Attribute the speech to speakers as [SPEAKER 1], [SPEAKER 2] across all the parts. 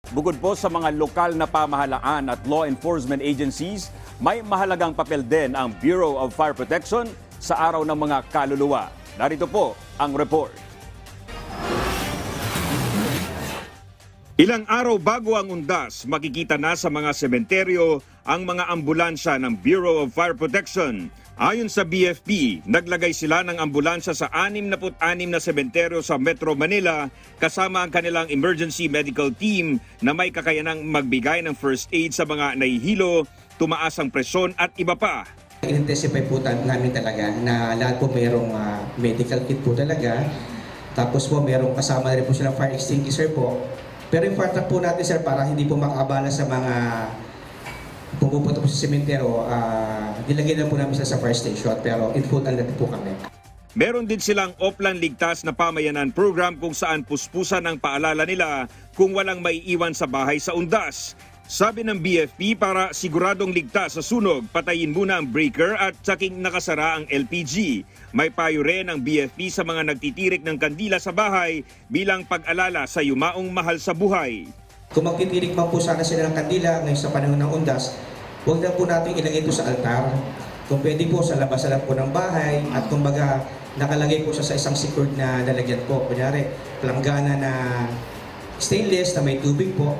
[SPEAKER 1] Bukod po sa mga lokal na pamahalaan at law enforcement agencies, may mahalagang papel din ang Bureau of Fire Protection sa araw ng mga kaluluwa. Narito po ang report.
[SPEAKER 2] Ilang araw bago ang undas, makikita na sa mga sementeryo ang mga ambulansya ng Bureau of Fire Protection. Ayon sa BFP, naglagay sila ng ambulansya sa 66 na sementeryo sa Metro Manila kasama ang kanilang emergency medical team na may kakayanang magbigay ng first aid sa mga nahihilo, tumaas ang presyon at iba pa.
[SPEAKER 3] In-intensify po namin talaga na lahat po mayroong medical kit po talaga. Tapos po mayroong kasama na rin po silang fire extinguisher po. Pero important po natin sir para hindi po makabala sa mga pumupunta po sa sementeryo, nilagay na po namin sila sa fire station pero in full alert po kami.
[SPEAKER 2] Meron din silang Oplan Ligtas na pamayanan program kung saan puspusan ang paalala nila kung walang maiiwan sa bahay sa undas. Sabi ng BFP, para siguradong ligtas sa sunog, patayin muna ang breaker at tsaking nakasara ang LPG. May payo rin ang BFP sa mga nagtitirik ng kandila sa bahay bilang pag-alala sa yumaong mahal sa buhay.
[SPEAKER 3] Kung magtitirik man po sana sila ng kandila ngayon sa panahon ng undas, huwag na po natin ilagay ito sa altar. Kung pwede po sa labas-labas po ng bahay at kumbaga nakalagay po siya sa isang secured na lalagyan po. Kunyari, planggana na stainless na may tubig po.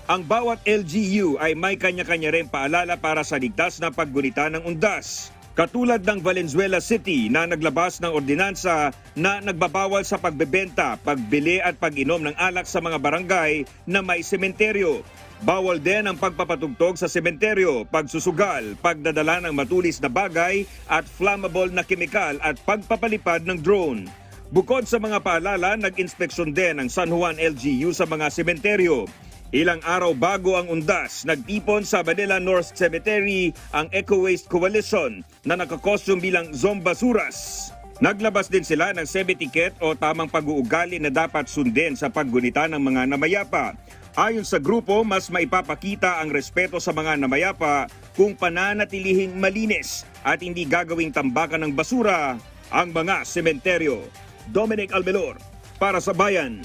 [SPEAKER 2] Ang bawat LGU ay may kanya-kanya rin paalala para sa ligtas na paggunita ng undas. Katulad ng Valenzuela City na naglabas ng ordinansa na nagbabawal sa pagbebenta, pagbili at pag-inom ng alak sa mga barangay na may sementeryo. Bawal din ang pagpapatugtog sa sementeryo, pagsusugal, pagdadala ng matulis na bagay at flammable na kemikal at pagpapalipad ng drone. Bukod sa mga paalala, nag-inspeksyon din ang San Juan LGU sa mga sementeryo. Ilang araw bago ang undas, nagtipon sa Manila North Cemetery ang Eco Waste Coalition na nakakostyum bilang Zombasuras. Naglabas din sila ng semi-ticket o tamang pag-uugali na dapat sundin sa paggunita ng mga namayapa. Ayon sa grupo, mas maipapakita ang respeto sa mga namayapa kung pananatilihing malinis at hindi gagawing tambakan ng basura ang mga sementeryo. Dominic Almelor, para sa Bayan.